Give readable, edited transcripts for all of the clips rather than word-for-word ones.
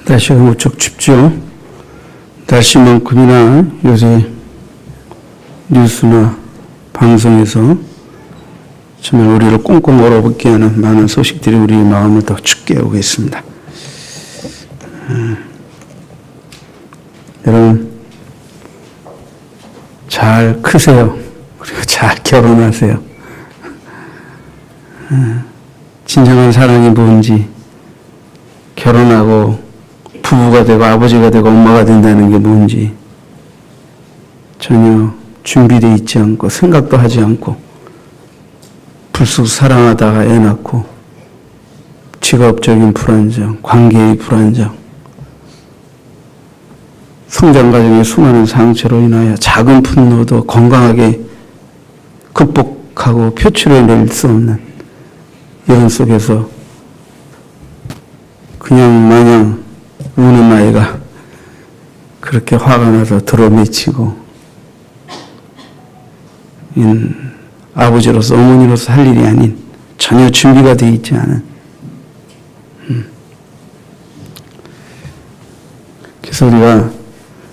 날씨가 무척 춥죠. 날씨만큼이나 요새 뉴스나 방송에서 정말 우리를 꽁꽁 얼어붙게 하는 많은 소식들이 우리의 마음을 더 춥게 하고 있습니다. 여러분 잘 크세요. 그리고 잘 결혼하세요. 진정한 사랑이 뭔지, 결혼하고 부부가 되고 아버지가 되고 엄마가 된다는 게 뭔지 전혀 준비되어 있지 않고 생각도 하지 않고 불쑥 사랑하다가 애 낳고 직업적인 불안정, 관계의 불안정, 성장 과정의 수많은 상처로 인하여 작은 분노도 건강하게 극복하고 표출해낼 수 없는 이런 속에서 그냥 마냥 우는 아이가 그렇게 화가 나서 들어맺히고 아버지로서 어머니로서 할 일이 아닌 전혀 준비가 되어 있지 않은 그래서 우리가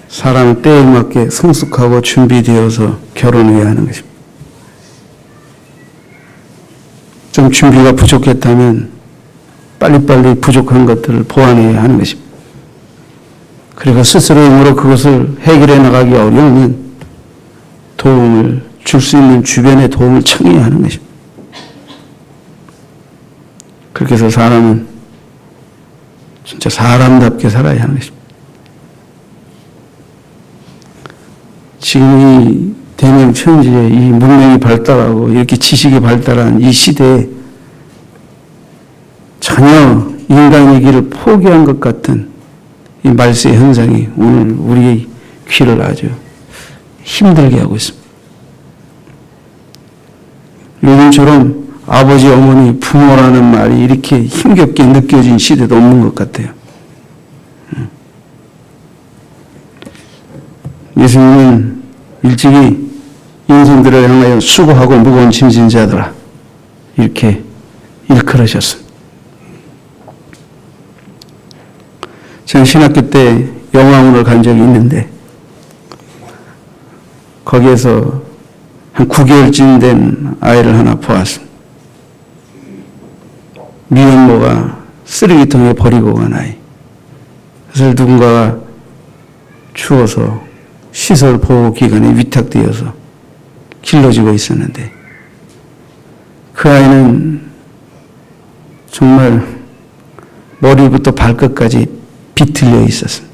사람은 때에 맞게 성숙하고 준비되어서 결혼해야 하는 것입니다. 좀 준비가 부족했다면 빨리빨리 부족한 것들을 보완해야 하는 것입니다. 그리고 스스로의 힘으로 그것을 해결해 나가기 어려우면 도움을 줄 수 있는 주변의 도움을 청해야 하는 것입니다. 그렇게 해서 사람은 진짜 사람답게 살아야 하는 것입니다. 지금 이 대명천지에 이 문명이 발달하고 이렇게 지식이 발달한 이 시대에 전혀 인간의 길을 포기한 것 같은 이 말세 현상이 오늘 우리의 귀를 아주 힘들게 하고 있습니다. 요즘처럼 아버지, 어머니, 부모라는 말이 이렇게 힘겹게 느껴진 시대도 없는 것 같아요. 예수님은 일찍이 인생들을 향하여 수고하고 무거운 짐진 자들아 이렇게 일컬으셨습니다. 저는 신학교 때 영화원을 간 적이 있는데 거기에서 한 9개월쯤 된 아이를 하나 보았습니다. 미혼모가 쓰레기통에 버리고 간 아이. 그래서 누군가가 추워서 시설 보호 기관에 위탁되어서 길러지고 있었는데 그 아이는 정말 머리부터 발끝까지 비틀려 있었습니다.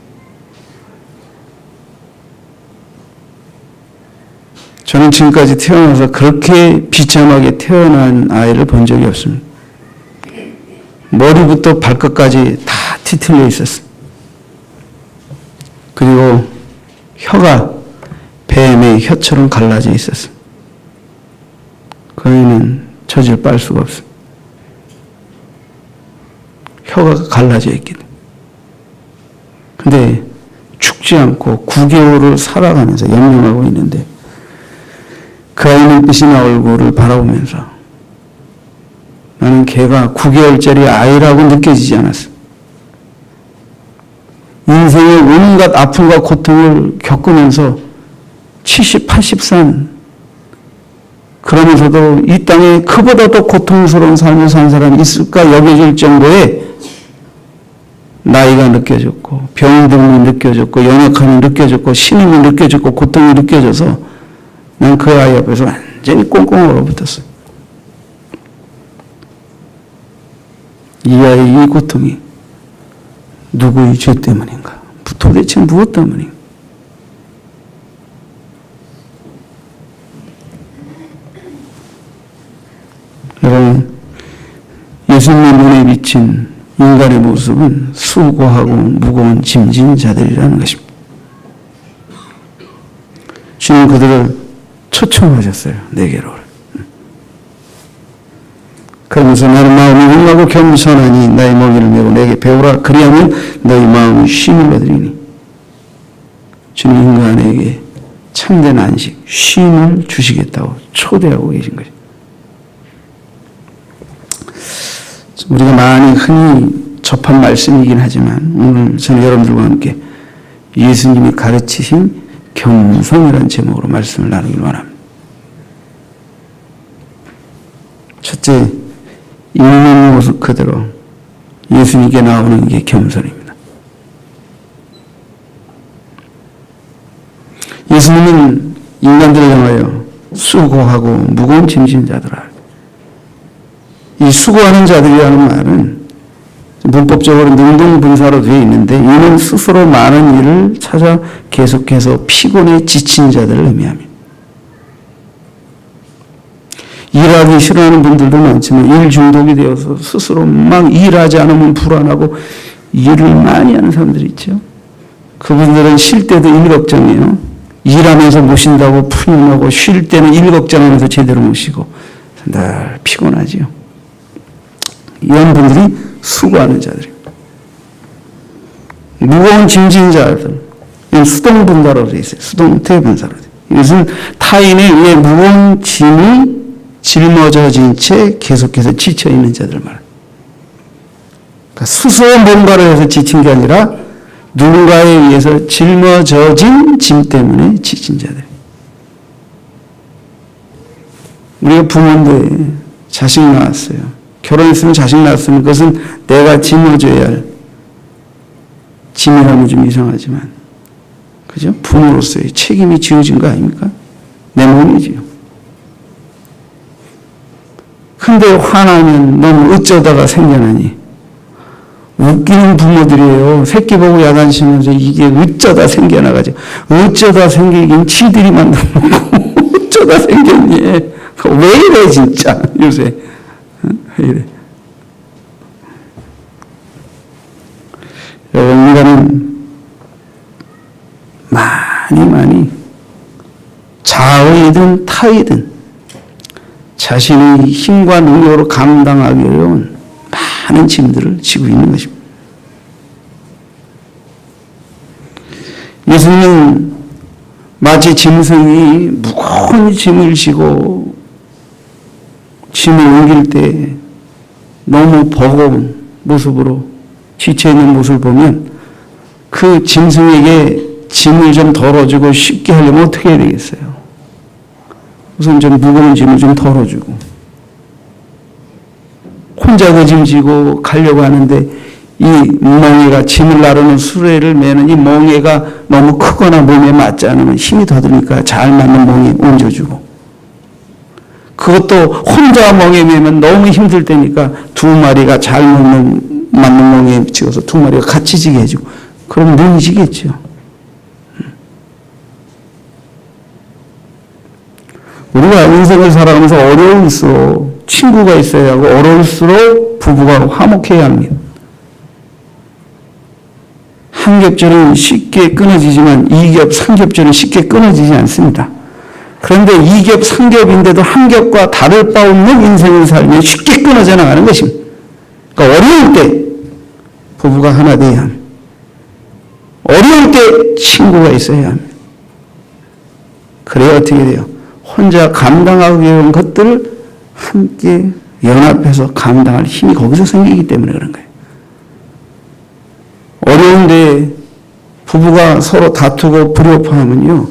저는 지금까지 태어나서 그렇게 비참하게 태어난 아이를 본 적이 없습니다. 머리부터 발끝까지 다 뒤틀려 있었습니다. 그리고 혀가 뱀의 혀처럼 갈라져 있었습니다. 그 아이는 젖을 빨 수가 없습니다. 혀가 갈라져 있기 때문에. 근데 죽지 않고 9개월을 살아가면서 영영하고 있는데 그 아이 눈빛이나 얼굴을 바라보면서 나는 걔가 9개월짜리 아이라고 느껴지지 않았어. 인생의 온갖 아픔과 고통을 겪으면서 70, 80산 그러면서도 이 땅에 그보다 더 고통스러운 삶을 산 사람이 있을까 여겨질 정도의 나이가 느껴졌고 병듦이 느껴졌고 연약함이 느껴졌고 신음이 느껴졌고 고통이 느껴져서 난 그 아이 앞에서 완전히 꽁꽁 얼어붙었어요. 이 아이의 이 고통이 누구의 죄 때문인가? 도대체 무엇 때문인가? 여러분, 예수님의 눈에 비친 인간의 모습은 수고하고 무거운 짐진 자들이라는 것입니다. 주님 그들을 초청하셨어요. 내게로. 그러면서 나는 마음이 흥하고 겸손하니 나의 멍에를 메고 내게 배우라. 그리하면 너희 마음이 쉼을 얻으리니. 주님 인간에게 참된 안식, 쉼을 주시겠다고 초대하고 계신 거죠. 우리가 많이 흔히 접한 말씀이긴 하지만 오늘 저는 여러분들과 함께 예수님이 가르치신 겸손이라는 제목으로 말씀을 나누길 원합니다. 첫째, 있는 모습 그대로 예수님께 나오는 게 겸손입니다. 예수님은 인간들을 향하여 수고하고 무거운 짐진 자들아. 이 수고하는 자들이라는 말은 문법적으로 능동분사로 되어 있는데 이는 스스로 많은 일을 찾아 계속해서 피곤에 지친 자들을 의미합니다. 일하기 싫어하는 분들도 많지만 일 중독이 되어서 스스로 막 일하지 않으면 불안하고 일을 많이 하는 사람들이 있죠. 그분들은 쉴 때도 일 걱정이에요. 일하면서 못 쉰다고 푸념하고 쉴 때는 일 걱정하면서 제대로 못 쉬고 늘 피곤하지요. 이런 분들이 수고하는 자들입니다. 무거운 짐진 자들, 수동분사로 되어 있어요. 수동태분사로 되어 있어요. 이것은 타인에 의해 무거운 짐이 짊어져진 채 계속해서 지쳐있는 자들을 말합니다. 그러니까 스스로 뭔가를 해서 지친 게 아니라 누군가에 의해서 짊어져진 짐 때문에 지친 자들. 우리가 부모인데 자식 낳았어요. 결혼했으면 자식 낳았으면 그것은 내가 짊어져야 할 짐이라면 좀 이상하지만 그죠? 부모로서의 책임이 지어진 거 아닙니까? 내 몸이지요. 근데 화나면 너무 어쩌다가 생겨나니 웃기는 부모들이에요. 새끼 보고 야단치면서 이게 어쩌다 생겨나가지고 어쩌다 생기긴 지들이 만들어놓고 어쩌다 생겼니? 왜 이래 진짜 요새 왜 이래? 여러분 인간은 많이 자의든 타의든 자신의 힘과 능력으로 감당하기 어려운 많은 짐들을 지고 있는 것입니다. 예수님은 마치 짐승이 무거운 짐을 지고 짐을 옮길 때 너무 버거운 모습으로 지쳐있는 모습을 보면 그 짐승에게 짐을 좀 덜어주고 쉽게 하려면 어떻게 해야 되겠어요? 우선 좀 무거운 짐을 좀 덜어주고 혼자 그 짐 지고 가려고 하는데 이 멍에가 짐을 나르는 수레를 매는 이 멍에가 너무 크거나 몸에 맞지 않으면 힘이 더 드니까 잘 맞는 멍에 얹어주고 그것도 혼자 멍에 매면 너무 힘들 때니까 두 마리가 잘 맞는 멍에 찍어서 두 마리가 같이 지게 해주고 그럼 눈이 지겠죠. 우리가 인생을 살아가면서 어려울수록 친구가 있어야 하고 어려울수록 부부가 화목해야 합니다. 한 겹줄은 쉽게 끊어지지만 2겹, 3겹줄은 쉽게 끊어지지 않습니다. 그런데 2겹, 3겹인데도 한 겹과 다를 바 없는 인생을 살면 쉽게 끊어져 나가는 것입니다. 그러니까 어려울 때 부부가 하나 돼야 합니다. 어려울 때 친구가 있어야 합니다. 그래야 어떻게 돼요? 혼자 감당하기 어려운 것들을 함께 연합해서 감당할 힘이 거기서 생기기 때문에 그런 거예요. 어려운데 부부가 서로 다투고 불협화하면요.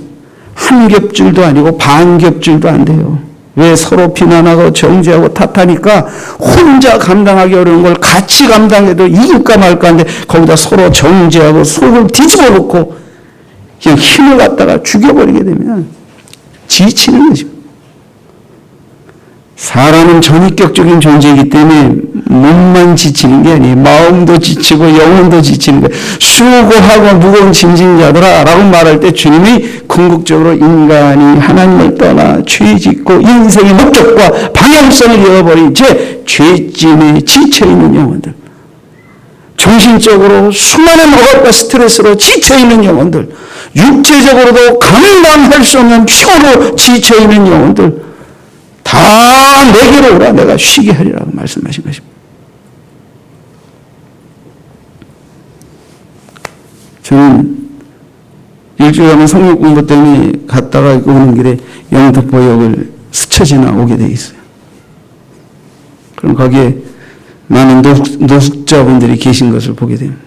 한 겹줄도 아니고 반 겹줄도 안 돼요. 왜 서로 비난하고 정죄하고 탓하니까 혼자 감당하기 어려운 걸 같이 감당해도 이길까 말까 하는데 거기다 서로 정죄하고 속을 뒤집어 놓고 그냥 힘을 갖다가 죽여버리게 되면 지치는 것입니다. 사람은 전인격적인 존재이기 때문에 몸만 지치는 게 아니에요. 마음도 지치고 영혼도 지치는 거예요. 수고하고 무거운 짐진 자들아 라고 말할 때 주님이 궁극적으로 인간이 하나님을 떠나 죄짓고 인생의 목적과 방향성을 잃어버린 채 죄짐에 지쳐있는 영혼들, 정신적으로 수많은 억압과 스트레스로 지쳐있는 영혼들, 육체적으로도 감당할 수 없는 피로로 지쳐있는 영혼들 다 내게로 오라 내가 쉬게 하리라고 말씀하신 것입니다. 저는 일주일 하면 성경 공부 때문에 갔다가 오는 길에 영등포역을 스쳐 지나 오게 돼 있어요. 그럼 거기에 많은 노숙자분들이 계신 것을 보게 됩니다.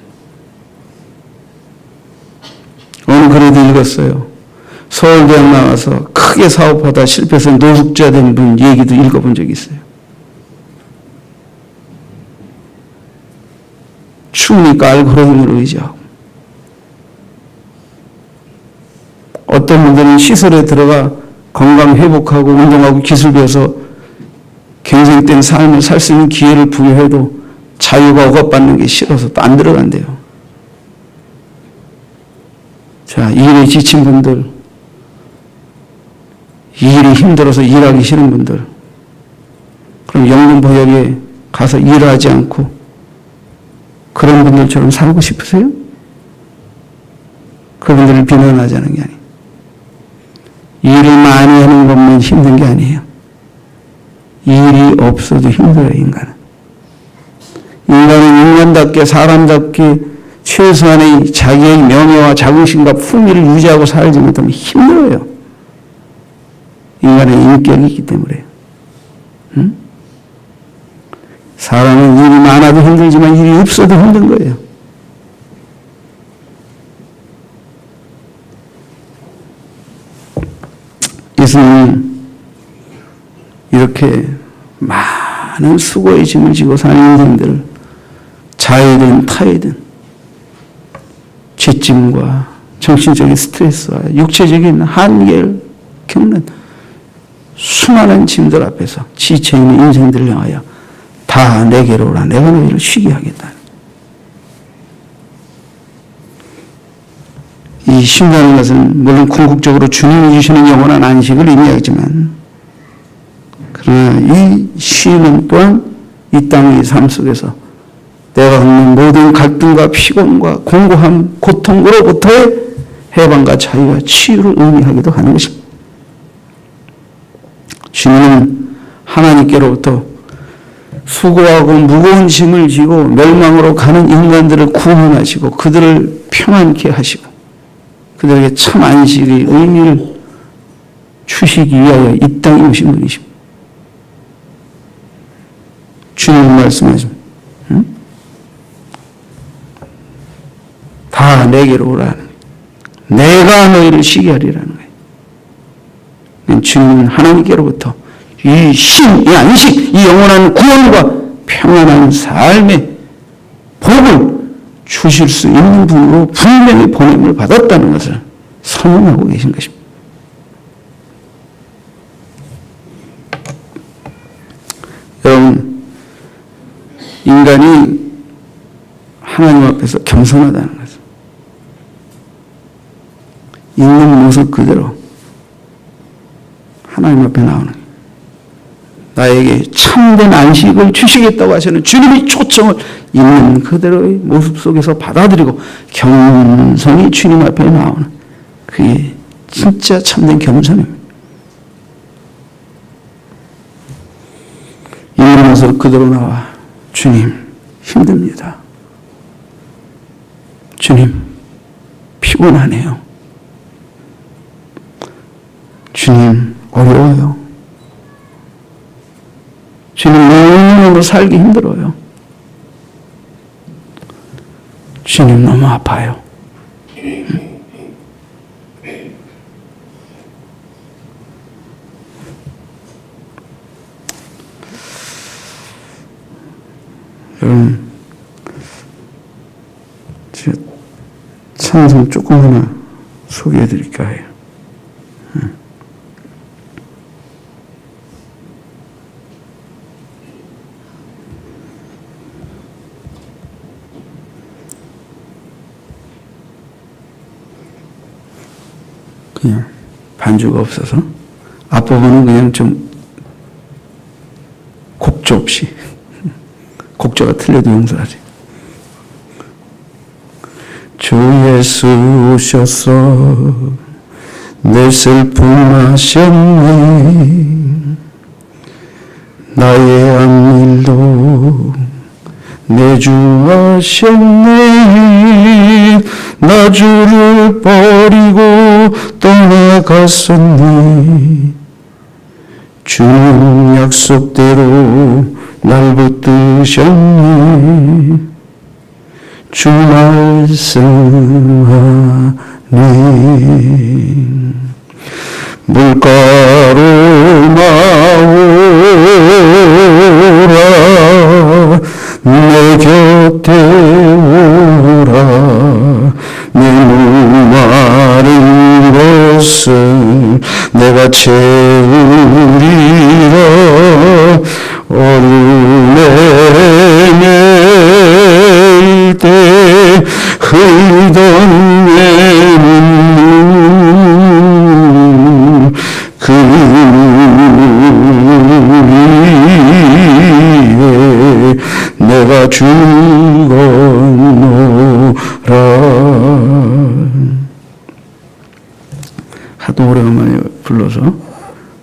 오늘 글에도 읽었어요. 서울대학 나와서 크게 사업하다 실패해서 노숙자 된 분 얘기도 읽어본 적이 있어요. 추우니까 알코올을 의지하고, 어떤 분들은 시설에 들어가 건강 회복하고 운동하고 기술 배워서 경쟁된 삶을 살 수 있는 기회를 부여해도 자유가 억압받는 게 싫어서 또 안 들어간대요. 자, 이 일에 지친 분들, 이 일이 힘들어서 일하기 싫은 분들, 그럼 영등포역에 가서 일하지 않고 그런 분들처럼 살고 싶으세요? 그분들을 비난하자는 게 아니에요. 일을 많이 하는 것만 힘든 게 아니에요. 일이 없어도 힘들어요, 인간은. 인간은 인간답게, 사람답게 최소한의 자기의 명예와 자긍심과 품위를 유지하고 살지 못하면 힘들어요. 인간의 인격이 있기 때문에. 응? 사람은 일이 많아도 힘들지만 일이 없어도 힘든 거예요. 예수님은 이렇게 많은 수고의 짐을 지고 사는 인생들을 자해든 타해든 죄짐과 정신적인 스트레스와 육체적인 한계를 겪는 수많은 짐들 앞에서 지쳐있는 인생들을 향하여 다 내게로 오라, 내가 너희를 쉬게 하겠다. 이 쉰다는 것은 물론 궁극적으로 주님이 주시는 영원한 안식을 의미하지만, 그러나 이 쉼은 또한 이 땅의 삶 속에서 내가 겪는 모든 갈등과 피곤과 공고함, 고통으로부터의 해방과 자유와 치유를 의미하기도 하는 것입니다. 주님은 하나님께로부터 수고하고 무거운 짐을 지고 멸망으로 가는 인간들을 구원하시고 그들을 평안케 하시고 그들에게 참 안식의 의미를 주시기 위하여 이 땅에 오신 분이십니다. 주님은 말씀하십니다. 응? 다 내게로 오라는 거예요. 내가 너희를 쉬게 하리라는 거예요. 주님은 하나님께로부터 이 쉼, 이 안식, 이 영원한 구원과 평안한 삶의 복을 주실 수 있는 분으로 분명히 보냄을 받았다는 것을 선언하고 계신 것입니다. 여러분, 인간이 하나님 앞에서 겸손하다는 것을 있는 모습 그대로 하나님 앞에 나오는 거예요. 나에게 참된 안식을 주시겠다고 하시는 주님의 초청을 있는 그대로의 모습 속에서 받아들이고 겸손히 주님 앞에 나오는, 그게 진짜 참된 겸손입니다. 있는 모습 그대로 나와 주님 힘듭니다. 주님 피곤하네요. 주님 어려워요. 주님 너무너무 살기 힘들어요. 주님 너무 아파요. 여러분, 제가 찬송 조금 하나 소개해 드릴까 해요. 그냥 반주가 없어서 앞부분은 그냥 좀 곡조 없이, 곡조가 틀려도 용서하지. 주 예수 오셔서 내 슬픔 하셨네. 나의 안일도 내 주 하셨네. 나 주를 버리고 떠나갔었네. 주는 약속대로 날 붙드셨네. 주 말씀 안에 물가로 나오라. 내 곁에 오라. 내 목마른 것을 내가 채우리라. 어둠에 매일 때 흘리던 내 눈물 그 위에 내가 죽었노라. 하도 오래간만에 불러서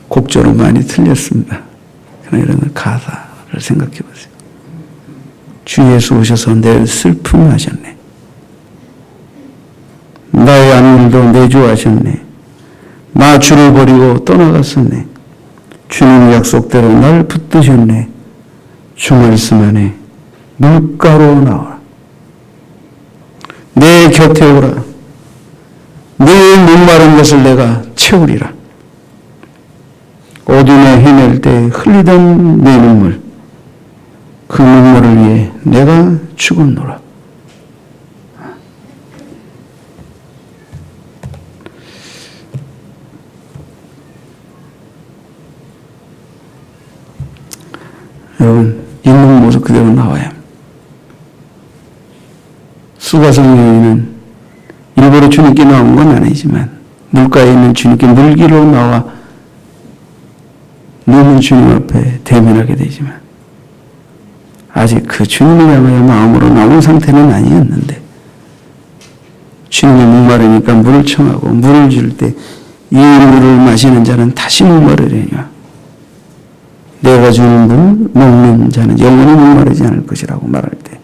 곡절은 많이 틀렸습니다. 그러나 이런 가사를 생각해 보세요. 주 예수 오셔서 내 슬픔 하셨네. 나의 안일도 내주하셨네. 나 주를 버리고 떠나갔었네. 주님 약속대로 날 붙드셨네. 주 말씀 안에 물가로 나와라. 내 곁에 오라. 네 목마른 것을 내가 채우리라. 어둠에 헤맬 때 흘리던 내 눈물, 그 눈물을 위해 내가 죽었노라. 여러분, 있는 모습 그대로 나와야 합니다. 수가성여인은 일부러 주님께 나온 건 아니지만 물가에 있는 주님께 물기로 나와 누는 주님 앞에 대면하게 되지만 아직 그 주님을 향하여 마음으로 나온 상태는 아니었는데 주님이 목마르니까 물을 청하고 물을 줄 때 이 물을 마시는 자는 다시 목마르려니와 내가 주는 물을 먹는 자는 영원히 목마르지 않을 것이라고 말할 때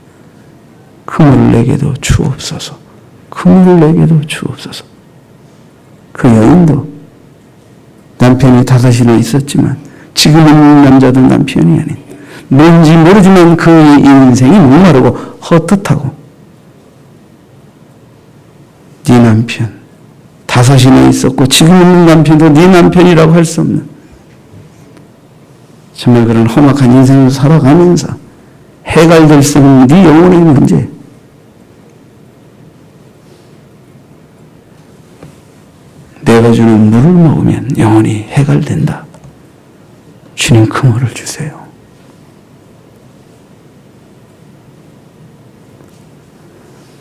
그 물을 내게도 주옵소서. 그 물을 내게도 주옵소서. 그 여인도 남편이 다섯이나 있었지만 지금 있는 남자도 남편이 아닌 뭔지 모르지만 그의 인생이 목마르고 헛헛하고 네 남편 다섯이나 있었고 지금 있는 남편도 네 남편이라고 할 수 없는 정말 그런 험악한 인생을 살아가면서 해갈될 수 없는 네 영혼의 문제, 내가 주는 물을 먹으면 영혼이 해갈된다. 주님 그 물을 주세요.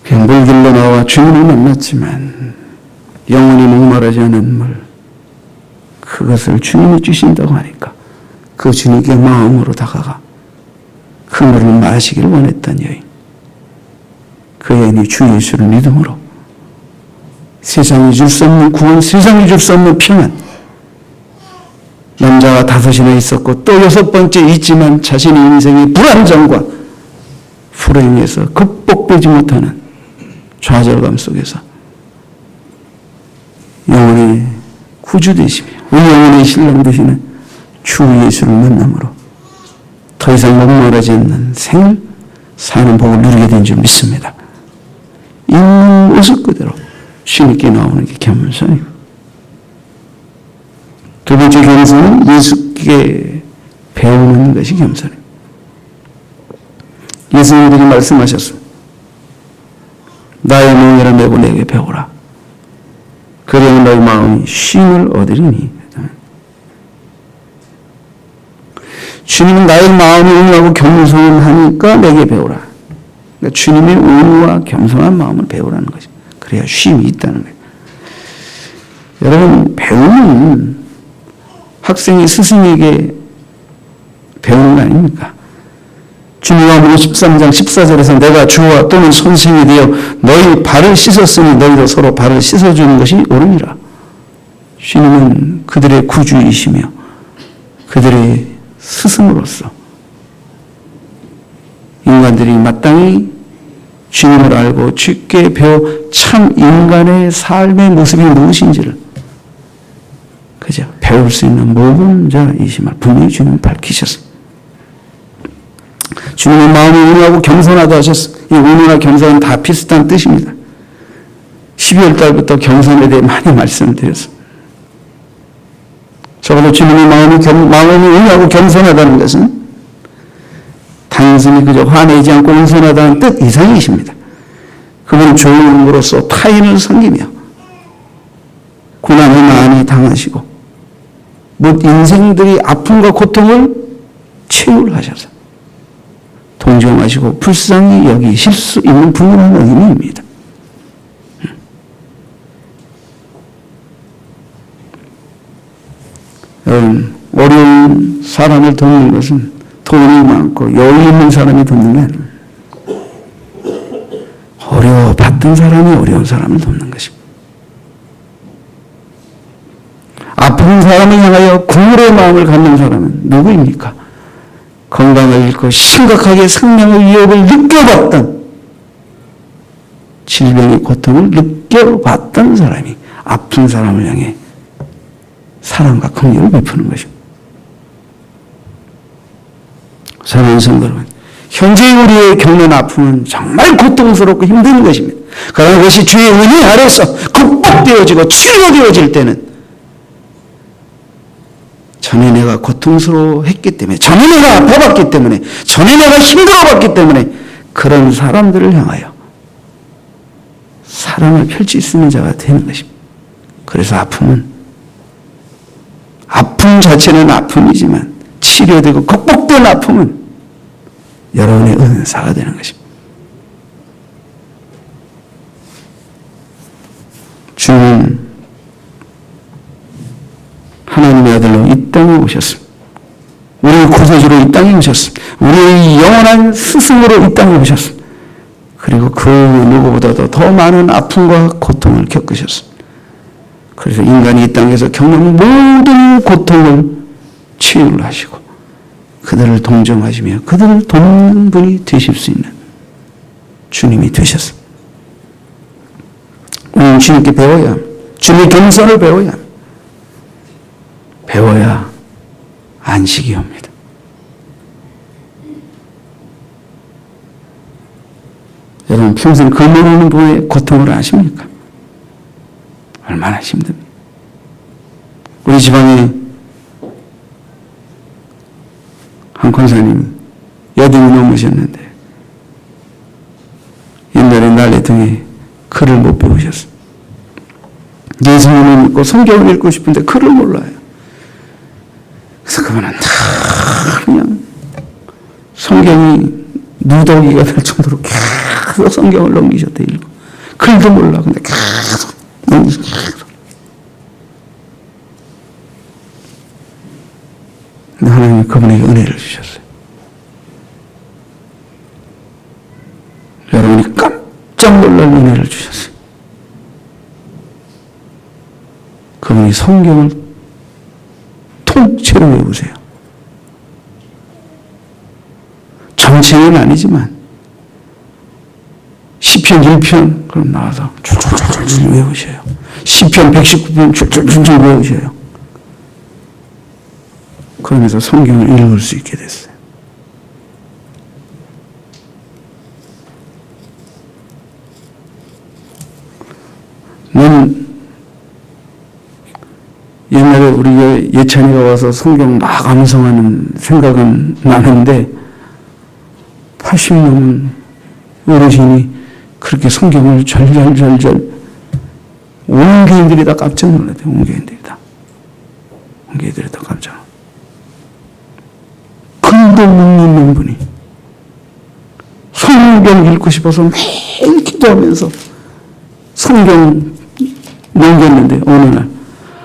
그냥 물길로 나와 주님을 만났지만 영혼이 목마르지 않은 물, 그것을 주님이 주신다고 하니까 그 주님께 마음으로 다가가 그 물을 마시길 원했던 여인, 그 여인이 주 예수를 믿음으로 세상이 줄 수 없는 구원, 세상이 줄 수 없는 평안, 남자가 다섯이나 있었고 또 여섯 번째 있지만 자신의 인생의 불안정과 불행에서 극복되지 못하는 좌절감 속에서 영혼의 구주 되시며 우리 영혼의 신랑 되시는 주 예수를 만남으로 더 이상 목마르지 않는 생을 사는 복을 누리게 된 줄 믿습니다. 있는 모습 그대로 주님께 나오는 게 겸손이고, 두 번째 겸손은 예수께 배우는 것이 겸손입니다. 예수님들이 말씀하셨습니다. 나의 멍에를 메고 내게 배우라. 그래야 너희 마음이 쉼을 얻으리니. 주님은 나의 마음이 온유하고 겸손하니까 내게 배우라. 그러니까 주님의 온유와 겸손한 마음을 배우라는 거죠. 그래야 쉼이 있다는 거예요. 여러분, 배움은 학생이 스승에게 배우는 거 아닙니까? 주님과 13장 14절에서 내가 주와 또는 선생이 되어 너희 발을 씻었으니 너희도 서로 발을 씻어주는 것이 옳으니라. 주님은 그들의 구주이시며 그들의 스승으로서 인간들이 마땅히 주님을 알고 주께 배워 참 인간의 삶의 모습이 무엇인지를 그저 배울 수 있는 모범자이심을 분명히 주님은 밝히셨습니다. 주님의 마음이 온유하고 겸손하다 하셨어. 이 온유나 겸손은 다 비슷한 뜻입니다. 12월 달부터 겸손에 대해 많이 말씀을 드렸습니다. 적어도 주님의 마음이 온유하고 겸손하다는 것은 단순히 그저 화내지 않고 온순하다는 뜻 이상이십니다. 그분은 종으로서 타인을 섬기며 고난을 많이 당하시고 못 인생들이 아픔과 고통을 치유하셔서 동정하시고 불쌍히 여기실 수 있는 분명한 의미입니다. 여러분, 어려운 사람을 돕는 것은 돈이 많고 여유 있는 사람이 돕는 게 아닙니다. 어려워받던 사람이 어려운 사람을 돕는 것입니다. 아픈 사람을 향하여 국물의 마음을 갖는 사람은 누구입니까? 건강을 잃고 심각하게 생명의 위협을 느껴봤던, 질병의 고통을 느껴봤던 사람이 아픈 사람을 향해 사랑과 긍휼을 베푸는 것입니다. 사랑하는 성도 여러분, 현재 우리의 겪는 아픔은 정말 고통스럽고 힘든 것입니다. 그러나 그것이 주의 은혜 아래서 극복되어지고 치료되어질 때는 전에 내가 고통스러워했기 때문에, 전에 내가 아파봤기 때문에, 전에 내가 힘들어봤기 때문에 그런 사람들을 향하여 사랑을 펼칠 수 있는 자가 되는 것입니다. 그래서 아픔 자체는 아픔이지만 치료되고 극복된 아픔은 여러분의 은사가 되는 것입니다. 주는 하나님의 아들로 이 땅에 오셨습니다. 우리의 구세주로 이 땅에 오셨습니다. 우리의 영원한 스승으로 이 땅에 오셨습니다. 그리고 그 누구보다도 더 많은 아픔과 고통을 겪으셨습니다. 그래서 인간이 이 땅에서 겪는 모든 고통을 치유를 하시고 그들을 동정하시며 그들을 돕는 분이 되실 수 있는 주님이 되셨습니다. 우리는 주님께 배워야 합니다. 주님의 겸손을 배워야 합니다. 배워야 안식이 옵니다. 여러분 평생 근무하는 분의 고통을 아십니까? 얼마나 힘듭니까? 우리 지방에 한 권사님 여든이 넘으셨는데 옛날에 난리 등에 글을 못 배우셨어요. 예수님을 믿고 성경을 읽고 싶은데 글을 몰라요. 그래서 그분은 다 그냥 성경이 누더기가 될 정도로 계속 성경을 넘기셨대 읽고 글도 몰라. 근데 계속 넘기셨대. 근데 하나님이 그분에게 은혜를 주셨어요. 여러분이 깜짝 놀랄 은혜를 주셨어요. 그분이 성경을 통째로 외우세요. 전체는 아니지만 시편 1편 그럼 나와서 줄줄줄줄 외우셔요. 시편 119편 줄줄줄줄 외우셔요. 그러면서 성경을 읽을 수 있게 됐어요. 옛날에 우리 예찬이가 와서 성경 막 암송하는 생각은 나는데 80 넘은 어르신이 그렇게 성경을 절절절절 온 교인들이 다 깜짝 놀랐대요. 온 교인들이 다 깜짝 놀랐대요. 글도 못 읽는 분이 성경 읽고 싶어서 매일 기도하면서 성경 넘겼는데 어느 날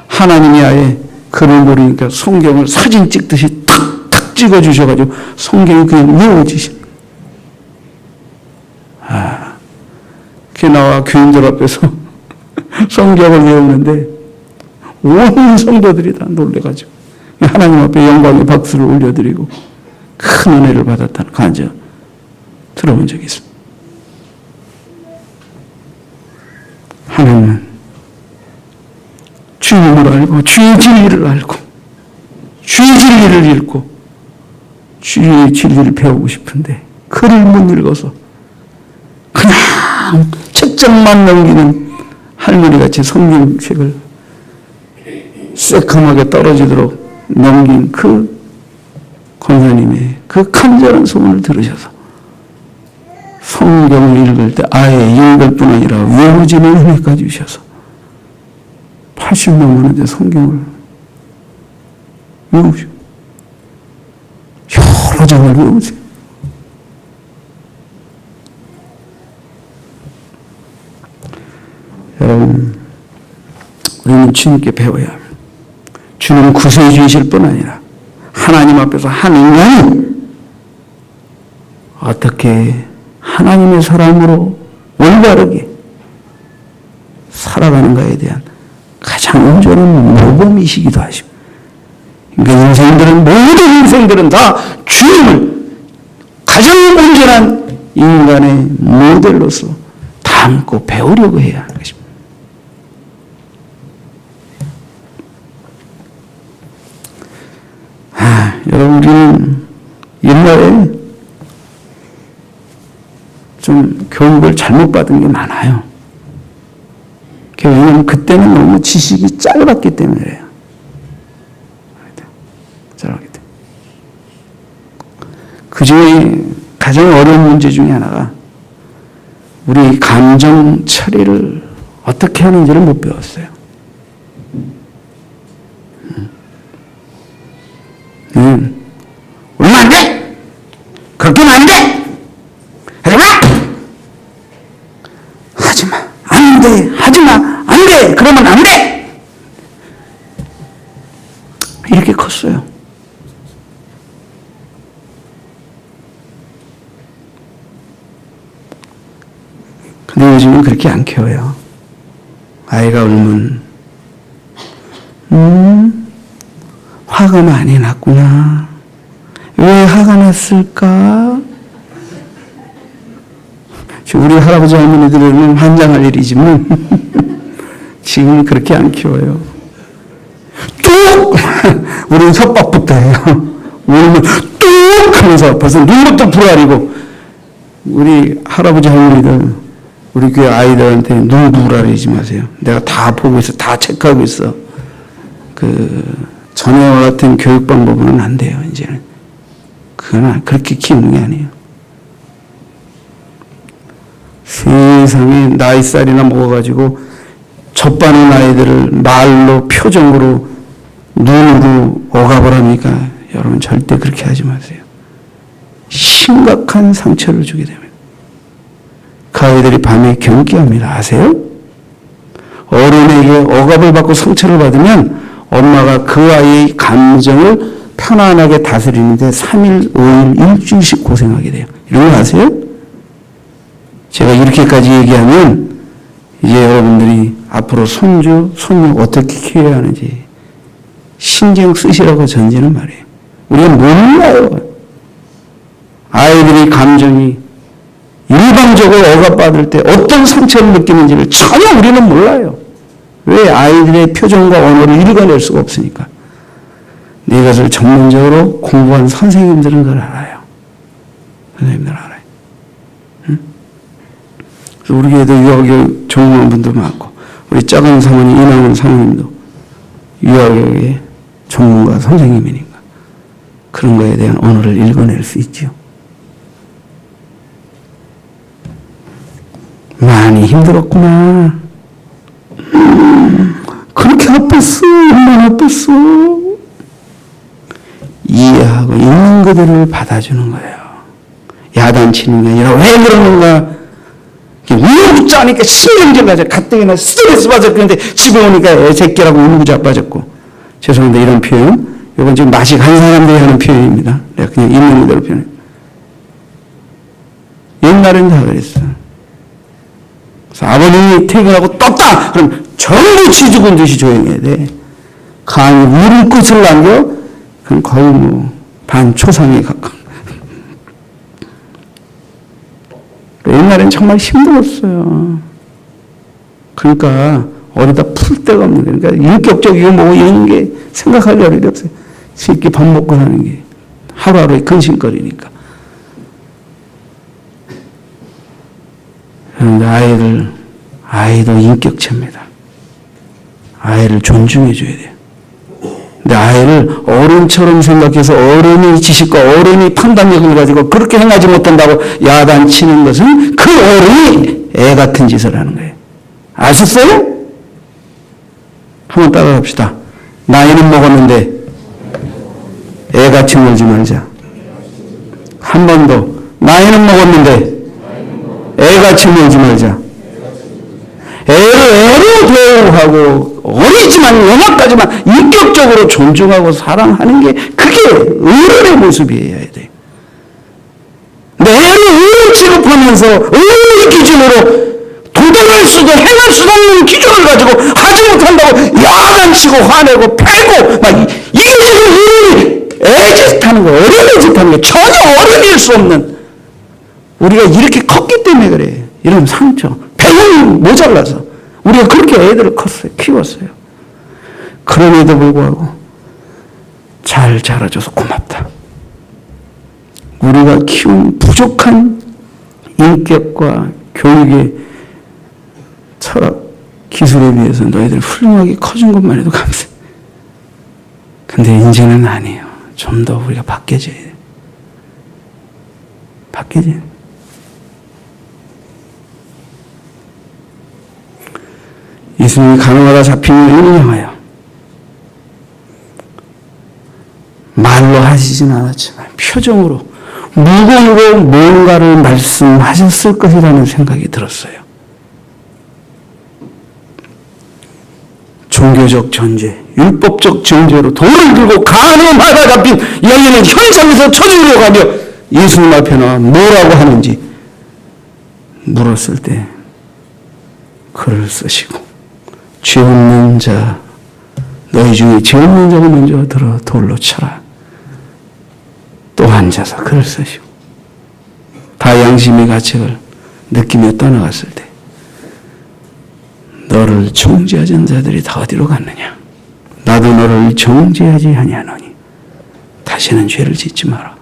하나님이 아예 글을 모르니까 성경을 사진 찍듯이 탁탁 찍어주셔가지고 성경이 그냥 외워지신 거예요. 그게 나와 교인들 앞에서 성경을 외우는데 온 성도들이 다 놀래가지고 하나님 앞에 영광의 박수를 올려드리고 큰 은혜를 받았다는 간증 들어본 적이 있습니다. 하나님은 주님을 알고 주의 진리를 알고 주의 진리를 읽고 주의 진리를 배우고 싶은데 글을 못 읽어서 그냥 책장만 넘기는 할머니같이 성경책을 새카맣게 떨어지도록 넘긴 그 권사님의 그 간절한 소원을 들으셔서 성경을 읽을 때 아예 읽을 뿐 아니라 외우지는 은혜까지 주셔서 80 넘었는데 성경을 외우시고 여러 장을 외우세요. 여러분, 우리는 주님께 배워야 합니다. 주님은 구세주이실 뿐 아니라 하나님 앞에서 한 인간이 어떻게 하나님의 사람으로 올바르게 살아가는가에 대한 가장 온전한 모범이시기도 하십니다. 그러니까 모든 인생들은 다 주님을 가장 온전한 인간의 모델로서 닮고 배우려고 해야 하는 것입니다. 여러분, 우리는 옛날에 좀 교육을 잘못 받은 게 많아요. 왜냐하면 그때는 너무 지식이 짧았기 때문에 그래요. 짧았기 때문에. 그 중에 가장 어려운 문제 중에 하나가 우리 감정 처리를 어떻게 하는지를 못 배웠어요. 울면 안 돼! 그렇게 하면 안 돼! 하지마! 하지마! 안 돼! 하지마! 안 돼! 그러면 안 돼! 이렇게 컸어요. 근데 요즘은 그렇게 안 키워요. 아이가 울면 화가 많이 났구나. 왜 화가 났을까? 우리 할아버지 할머니들은 환장할 일이지만 지금 그렇게 안 키워요. 뚝! 우리는 협박부터 해요. 울면 뚝! 하면서 벌써 눈부터 불아리고 우리 할아버지 할머니들 우리 교회 아이들한테 눈 불아리지 마세요. 내가 다 보고 있어. 다 체크하고 있어. 전에와 같은 교육 방법은 안 돼요, 이제는. 그건 그렇게 키우는 게 아니에요. 세상에 나이살이나 먹어가지고 젖바는 아이들을 말로, 표정으로, 눈으로 억압을 합니까? 여러분, 절대 그렇게 하지 마세요. 심각한 상처를 주게 됩니다. 그 아이들이 밤에 경기합니다. 아세요? 어른에게 억압을 받고 상처를 받으면 엄마가 그 아이의 감정을 편안하게 다스리는데 3일, 5일, 일주일씩 고생하게 돼요. 이런 거 아세요? 제가 이렇게까지 얘기하면 이제 여러분들이 앞으로 손주, 손녀 어떻게 키워야 하는지 신경 쓰시라고 전지는 말이에요. 우리가 몰라요. 아이들의 감정이 일방적으로 억압받을 때 어떤 상처를 느끼는지를 전혀 우리는 몰라요. 왜? 아이들의 표정과 언어를 읽어낼 수가 없으니까. 이것을 전문적으로 공부한 선생님들은 그걸 알아요. 선생님들은 알아요. 응? 그래서 우리 교회도 유아교육 전공한 분도 많고, 우리 작은 사모님, 이남은 사모님도 유아교육의 전문가 선생님이니까 그런 거에 대한 언어를 읽어낼 수 있죠. 많이 힘들었구나. 그렇게 아팠어. 얼마나 아팠어. 이해하고 있는 그대로 받아주는 거예요. 야단치는 게 아니라 왜 그러는가. 울고자니까 신경질 나죠. 가뜩이나 스트레스 받았는데 집에 오니까 애새끼라고 울고 자빠졌고. 죄송합니다. 이런 표현. 이건 지금 맛이 간 사람들이 하는 표현입니다. 내가 그냥 있는 그대로 표현해요. 옛날엔 다 그랬어. 그래서 아버님이 퇴근하고 떴다! 그럼 전부 쥐죽은 듯이 조용해야 돼. 감히 울음끝을 남겨? 그럼 거의 반초상에 가까워. 옛날엔 정말 힘들었어요. 그러니까 어디다 풀 데가 없는 거예요. 그러니까 인격적이고 이런 게 생각할 여력이 없어요. 새끼 밥 먹고 사는 게 하루하루의 근심거리니까. 그런데 아이도 인격체입니다. 아이를 존중해 줘야 돼요. 근데 아이를 어른처럼 생각해서 어른의 지식과 어른의 판단력을 가지고 그렇게 행하지 못한다고 야단치는 것은 그 어른이 애 같은 짓을 하는 거예요. 아셨어요? 한번 따라합시다. 나이는 먹었는데 애같이 놀지 말자. 한 번 더. 나이는 먹었는데 애같이 놀지 말자. 애를 애로 대우하고 어리지만 연약하지만 인격적으로 존중하고 사랑하는 게 그게 어른의 모습이어야 돼요. 근데 애를 어른 취급하면서 어른의 기준으로 도전할 수도 행할 수도 없는 기준을 가지고 하지 못한다고 야단치고 화내고 패고 막 이게 지금 어른이 애짓 하는 거, 어린애 짓 하는 거, 전혀 어른일 수 없는 우리가 이렇게 컸기 때문에 그래요. 이런 상처, 배움이 모자라서 우리가 그렇게 애들을 컸어요. 키웠어요. 그럼에도 불구하고 잘 자라줘서 고맙다. 우리가 키운 부족한 인격과 교육의 철학, 기술에 비해서 너희들 훌륭하게 커준 것만 해도 감사해. 근데 이제는 아니에요. 좀 더 우리가 바뀌어져야 돼요. 바뀌어져야 돼요. 예수님이 가늠하다 잡힌 이유를 향하여 말로 하시진 않았지만 표정으로 무공으로 뭔가를 말씀하셨을 것이라는 생각이 들었어요. 종교적 전제, 율법적 전제로 돌을 들고 가늠하다 잡힌 여인은 현장에서 쳐주려고 하며 예수님 앞에 나와 뭐라고 하는지 물었을 때 글을 쓰시고 죄 없는 자, 너희 중에 죄 없는 자가 먼저 들어 돌로 쳐라. 또 앉아서 글을 쓰시고 다 양심의 가책을 느끼며 떠나갔을 때 너를 정죄하던 자들이 다 어디로 갔느냐? 나도 너를 정죄하지 아니하노니 다시는 죄를 짓지 마라.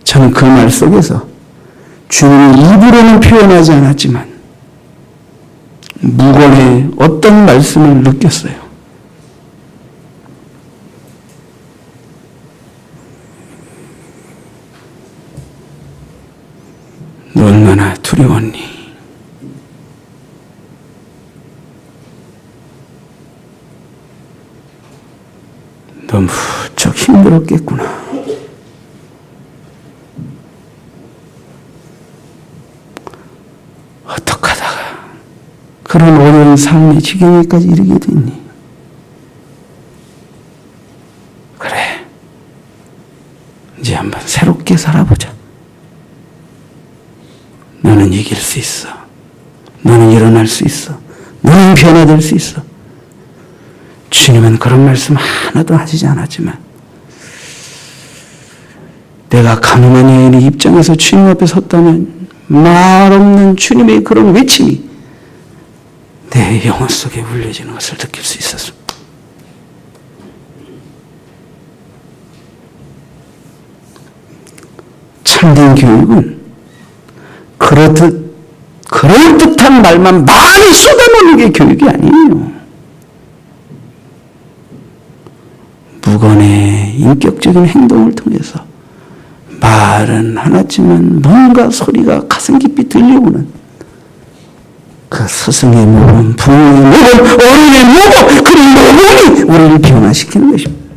저는 그 말 속에서 주님이 입으로는 표현하지 않았지만 무건의 어떤 말씀을 느꼈어요. 너 얼마나 두려웠니? 너 무척 힘들었겠구나. 어떡하다가 그런 어려운 삶의 지경에까지 이르게 됐니? 그래, 이제 한번 새롭게 살아보자. 너는 이길 수 있어. 너는 일어날 수 있어. 너는 변화될 수 있어. 주님은 그런 말씀 하나도 하시지 않았지만 내가 가늠한 여인의 입장에서 주님 앞에 섰다면 말 없는 주님의 그런 외침이 내 영혼 속에 울려지는 것을 느낄 수 있었습니다. 참된 교육은 그럴듯한 말만 많이 쏟아놓는 게 교육이 아니에요. 무건의 인격적인 행동을 통해서 말은 하나지만 뭔가 소리가 가슴 깊이 들려오는 그 스승의 모범, 부모의 모범, 어른의 모범, 그 모범이 우리를 변화시키는 것입니다.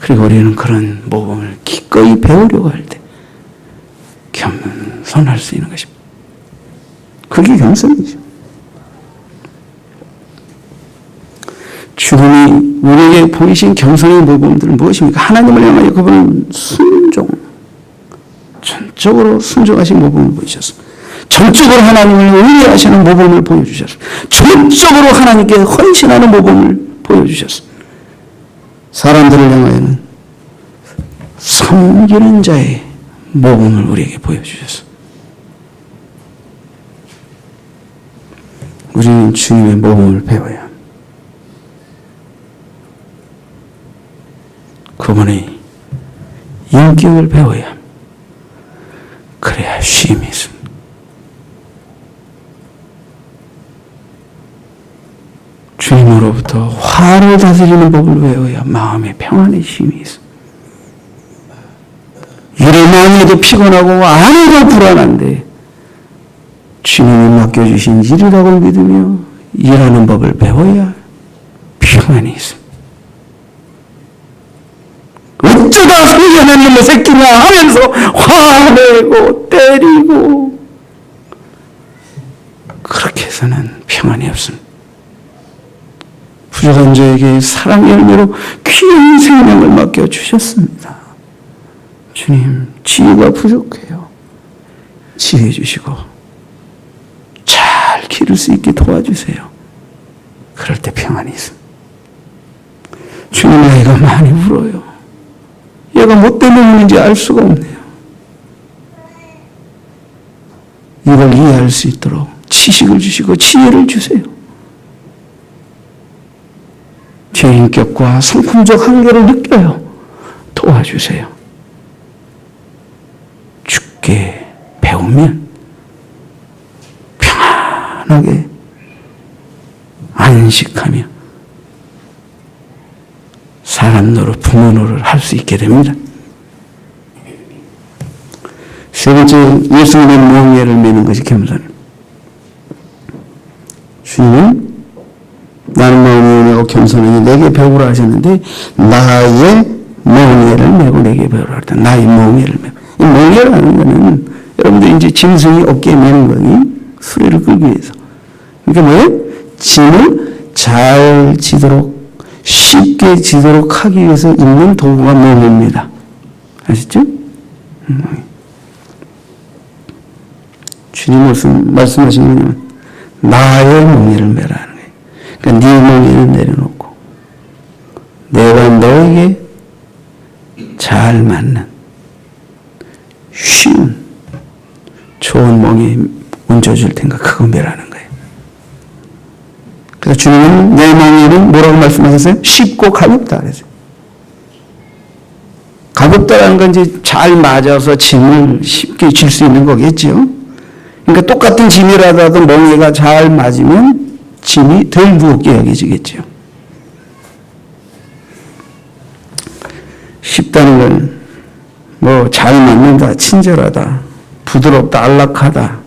그리고 우리는 그런 모범을 기꺼이 배우려고 할 때 겸손할 수 있는 것입니다. 그게 겸손이죠. 주님이 우리에게 보이신 겸손의 모범들은 무엇입니까? 하나님을 향하여 그분은 순종, 전적으로 순종하신 모범을 보이셨습니다. 전적으로 하나님을 의뢰하시는 모범을 보여주셨습니다. 전적으로 하나님께 헌신하는 모범을 보여주셨습니다. 사람들을 향하여는 섬기는 자의 모범을 우리에게 보여주셨습니다. 우리는 주님의 모범을 배워야 합니다. 그분의 인격을 배워야 합니다. 그래야 쉼이 있습니다. 주님으로부터 화를 다스리는 법을 배워야 마음의 평안의 쉼이 있습니다. 일을 해도 피곤하고 안 해도 불안한데 주님이 맡겨주신 일이라고 믿으며 일하는 법을 배워야 평안이 있습니다. 어쩌다 소년한 놈의 새끼냐 하면서 화내고 때리고 그렇게 해서는 평안이 없습니다. 부족한 자에게 사랑의 열매로 귀한 생명을 맡겨주셨습니다. 주님, 지혜가 부족해요. 지혜 주시고 잘 기를 수 있게 도와주세요. 그럴 때 평안이 있습니다. 주님, 아이가 많이 울어요. 얘가 뭐 때문에 우는지 알 수가 없네요. 이걸 이해할 수 있도록 지식을 주시고 지혜를 주세요. 제 인격과 성품적 한계를 느껴요. 도와주세요. 죽게 배우면 평안하게 안식하며 사람 노릇, 부모 노릇을 할 수 있게 됩니다. 세 번째, 예수님의 멍에를 매는 것이 겸손입니다. 주님은 나는 마음이 온유하고 겸손하니 내게 배우라 하셨는데 나의 멍에를 메고 내게 배우라 하셨다. 나의 멍에를 메고. 이 멍에라는 것은 여러분들 이제 짐승이 어깨에 매는 거니 수레를 끌기 위해서. 그러니까 뭐예요? 짐을 잘 지도록 쉽게 지도록 하기 위해서 있는 도구가 멍에입니다. 아시죠? 주님 무슨 말씀하시는 거냐면 나의 멍에를 매라. 그러니까 네 멍에를 내려놓고 내가 너에게 잘 맞는 쉬운 좋은 멍에 얹어줄 테니까 그거 매라는 거예요. 그래서 주님은 내 멍에는 뭐라고 말씀하셨어요? 쉽고 가볍다 그랬어요. 가볍다라는 건 이제 잘 맞아서 짐을 쉽게 질 수 있는 거겠죠. 그러니까 똑같은 짐이라도 멍에가 잘 맞으면 짐이 덜 무겁게 여겨지겠죠. 쉽다는 건 뭐 잘 맞는다, 친절하다, 부드럽다, 안락하다,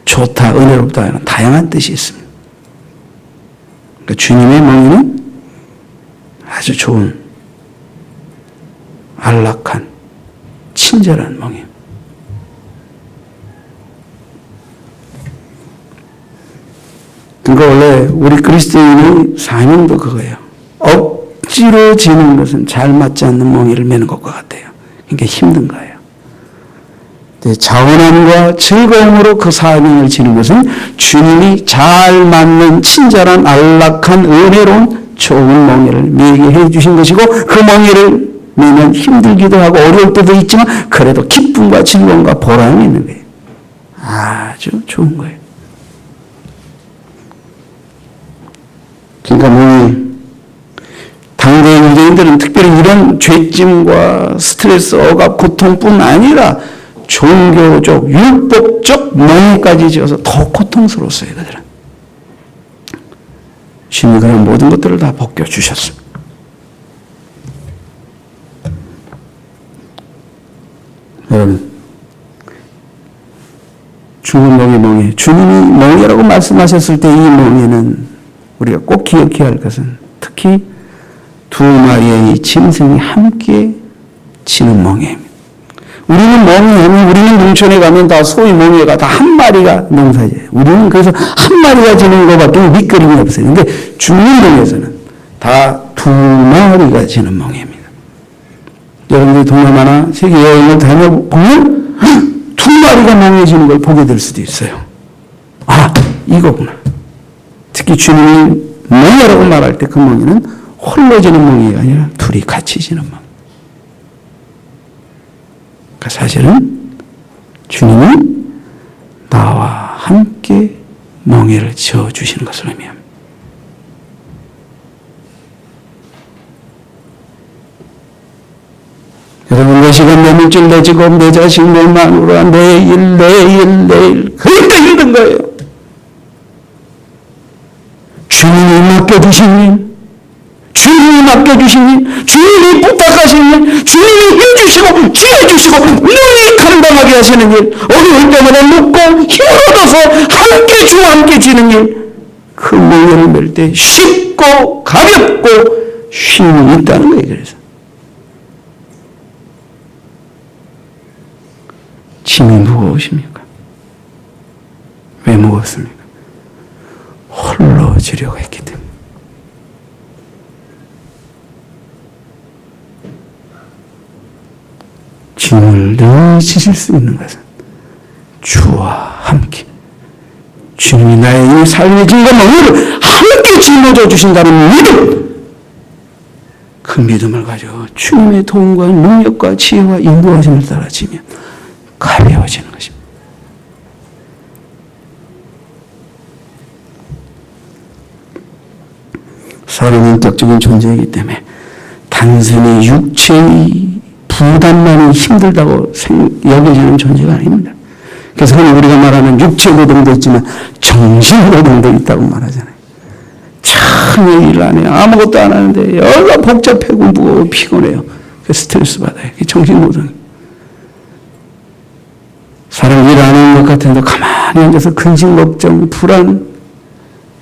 좋다, 은혜롭다 이런 다양한 뜻이 있습니다. 그러니까 주님의 멍에는 아주 좋은 안락한 친절한 멍에. 그러니까 원래 우리 그리스도인의 사명도 그거예요. 억지로 지는 것은 잘 맞지 않는 멍에를 매는 것과 같아요. 그러니까 힘든 거예요. 자원함과 즐거움으로 그 사명을 지는 것은 주님이 잘 맞는 친절한 안락한 은혜로운 좋은 멍에를 매게 해주신 것이고 그 멍에를 매면 힘들기도 하고 어려울 때도 있지만 그래도 기쁨과 즐거움과 보람이 있는 거예요. 아주 좋은 거예요. 그러니까 뭐 당대 유대인들은 특별히 이런 죄짐과 스트레스, 억압, 고통뿐 아니라 종교적, 율법적 멍에까지 지어서 더 고통스러웠어요. 그들은. 주님이 그런 모든 것들을 다 벗겨주셨습니다. 여러분, 죽은 멍에 멍에, 주님이 멍에라고 말씀하셨을 때 이 멍에는 우리가 꼭 기억해야 할 것은 특히 두 마리의 짐승이 함께 지는 멍에입니다. 우리는 멍에하면 우리는 농촌에 가면 다 소위 멍에가 다 한 마리가 농사지어요. 우리는 그래서 한 마리가 지는 것밖에 밑그림이 없어요. 근데 죽는 멍에서는 다 두 마리가 지는 멍에입니다. 여러분들이 동남아나 세계 여행을 다녀보면 두 마리가 멍에 지는 걸 보게 될 수도 있어요. 아, 이거구나. 특히 주님이 멍에라고 말할 때 그 멍에는 홀로 지는 멍에가 아니라 둘이 같이 지는 멍. 그러니까 사실은 주님은 나와 함께 멍에를 지어주시는 것을 의미합니다. 시간, 내 물질, 내 직업, 내 자식, 내 마누라, 내 일. 그러니까 힘든 거예요. 주님이 맡겨주신 일, 주님이 맡겨주신 일, 주님이 부탁하신 일, 주님이 해주시고 지어주시고 능히 감당하게 하시는 일, 어려울 때마다 묻고 힘을 얻어서 함께 주와 함께 지는 일, 그 멍에를 맬 때 쉽고 가볍고 쉼이 있다는 거예요. 그래서 짐이 무거우십니까? 왜 무겁습니까? 홀로 지려고 했기 때문에. 짐을 늘 지실 수 있는 것은 주와 함께, 주님이 나의 이 삶의 짐과 멍에를 함께 짊어져 주신다는 믿음, 그 믿음을 가지고 주님의 도움과 능력과 지혜와 인도하심을 따라 지면 가벼워지는 것입니다. 사람은 인격적인 존재이기 때문에 단순히 육체의 부담만이 힘들다고 여겨지는 존재가 아닙니다. 그래서 우리가 말하는 육체 노동도 있지만 정신 노동도 있다고 말하잖아요. 참 일 안 해요. 아무것도 안 하는데 여러 복잡하고 무거워 피곤해요. 스트레스 받아요. 그게 정신 노동이에요. 사람 일 안 하는 것 같은데 가만히 앉아서 근심, 걱정, 불안,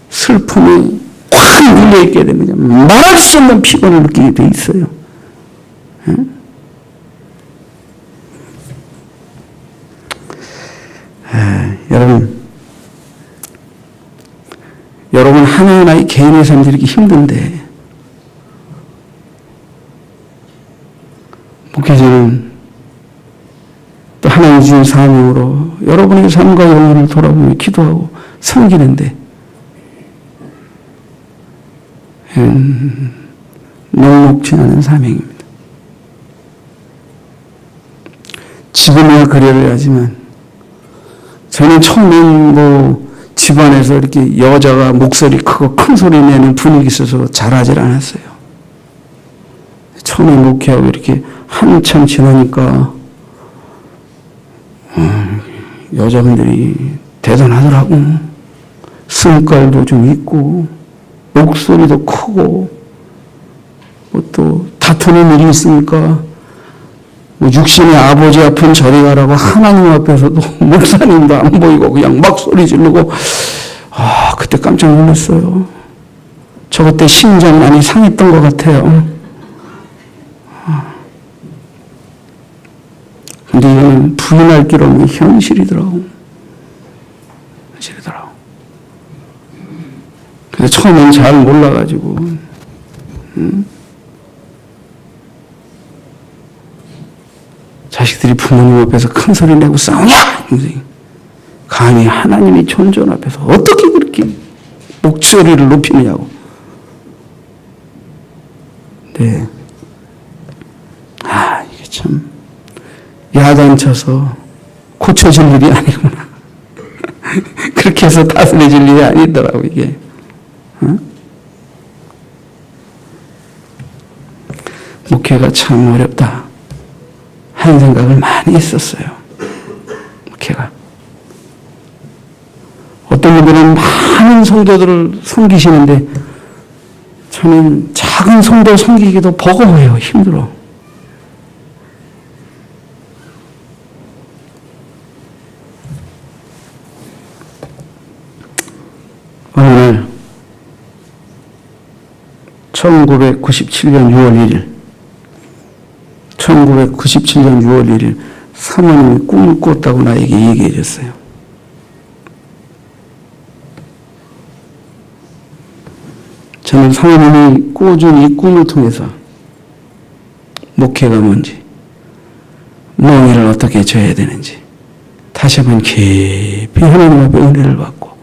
슬픔이 확 눌려있게 되면 말할 수 없는 피곤을 느끼게 돼 있어요. 여러분 하나하나의 개인의 삶이 이렇게 힘든데 목회자는 또 하나님 주신 사명으로 여러분의 삶과 영혼을 돌아보며 기도하고 섬기는데 녹록지 않은 사명입니다. 지금이야 그래야 하지만 저는 처음엔 집안에서 이렇게 여자가 목소리 크고 큰 소리 내는 분위기 있어서 잘하질 않았어요. 처음에 목회하고 이렇게 한참 지나니까 여자분들이 대단하더라고. 성깔도 좀 있고 목소리도 크고 또 다투는 일이 있으니까 육신의 아버지 앞은 저리 가라고 하나님 앞에서도 목사님도 안 보이고 그냥 막 소리 지르고 그때 깜짝 놀랐어요. 저 그때 심장 많이 상했던 것 같아요. 근데 이거는 부인할 길 없는 현실이더라고. 그래서 처음엔 잘 몰라가지고 자식들이 부모님 앞에서 큰 소리 내고 싸우냐? 감히 하나님의 존존 앞에서 어떻게 그렇게 목소리를 높이느냐고. 네. 이게 참 야단쳐서 고쳐질 일이 아니구나. 그렇게 해서 다스려질 일이 아니더라고 이게. 목회가 참 어렵다 하는 생각을 많이 했었어요. 목회가. 어떤 분들은 많은 성도들을 섬기시는데 저는 작은 성도 섬기기도 버거워요. 힘들어. 어느 날 1997년 6월 1일 1997년 6월 1일 사모님이 꿈을 꿨다고 나에게 얘기해 줬어요. 저는 사모님이 꿔준 이 꿈을 통해서 목회가 뭔지, 멍에를 어떻게 져야 되는지 다시 한번 깊이 하나님 앞에 은혜를 받고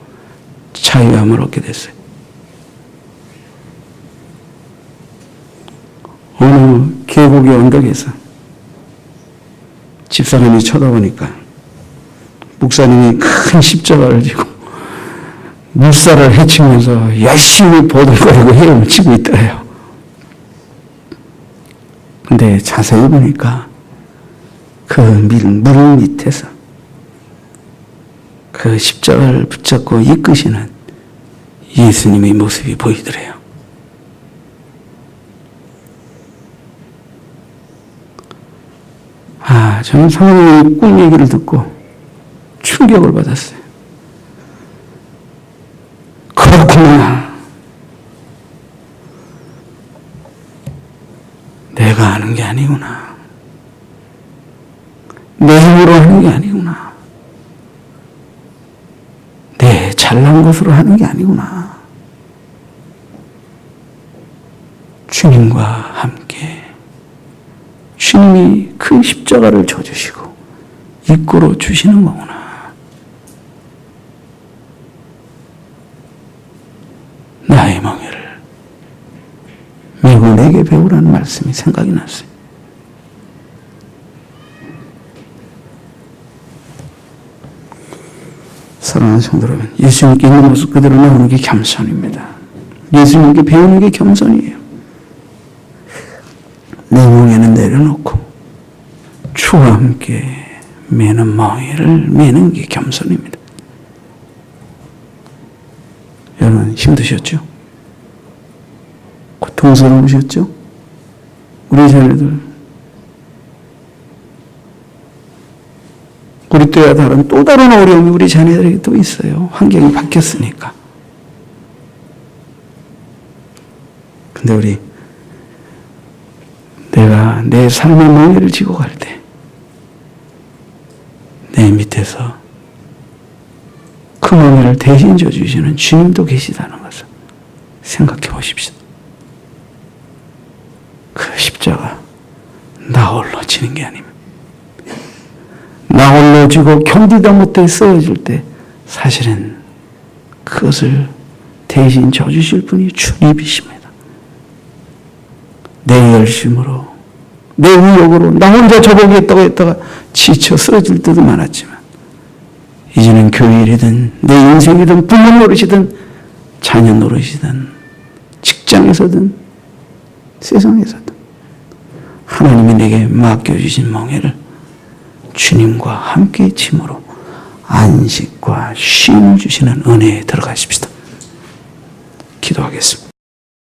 자유함을 얻게 됐어요. 어느 계곡의 언덕에서 집사람이 쳐다보니까 목사님이 큰 십자가를 지고 물살을 헤치면서 열심히 보들거리고 헤엄을 치고 있더래요. 근데 자세히 보니까 그 물 밑에서 그 십자가를 붙잡고 이끄시는 예수님의 모습이 보이더래요. 저는 사모님의 꿈 얘기를 듣고 충격을 받았어요. 그렇구나. 내가 하는 게 아니구나. 내 힘으로 하는 게 아니구나. 내 잘난 것으로 하는 게 아니구나. 주님과 함께 주님이 그 십자가를 져주시고 이끌어 주시는 거구나. 나의 멍에를 메고 내게 배우라는 말씀이 생각이 났어요. 사랑하는 성도 여러분, 예수님께 있는 모습 그대로 나오는 게 겸손입니다. 예수님께 배우는 게 겸손이에요. 내 멍에는 내려놓고 주와 함께 매는 멍에를 매는 게 겸손입니다. 여러분 힘드셨죠? 고통스러우셨죠? 우리 자녀들 우리 때와 다른 또 다른 어려움이 우리 자녀들에게 또 있어요. 환경이 바뀌었으니까. 근데 내가 내 삶의 멍에를 지고 갈 때 내 밑에서 그 멍에를 대신 져주시는 주님도 계시다는 것을 생각해 보십시오. 그 십자가 나 홀로 지는 게 아닙니다. 나 홀로 지고 견디다 못해 쓰러질 때 사실은 그것을 대신 져주실 분이 주님이십니다. 내 열심으로 내 의욕으로 나 혼자 저보겠다고 했다가 지쳐 쓰러질 때도 많았지만 이제는 교회 일이든 내 인생이든 부모 노릇이든 자녀 노릇이든 직장에서든 세상에서든 하나님이 내게 맡겨주신 멍에를 주님과 함께 짐으로 안식과 쉼을 주시는 은혜에 들어가십시다. 기도하겠습니다.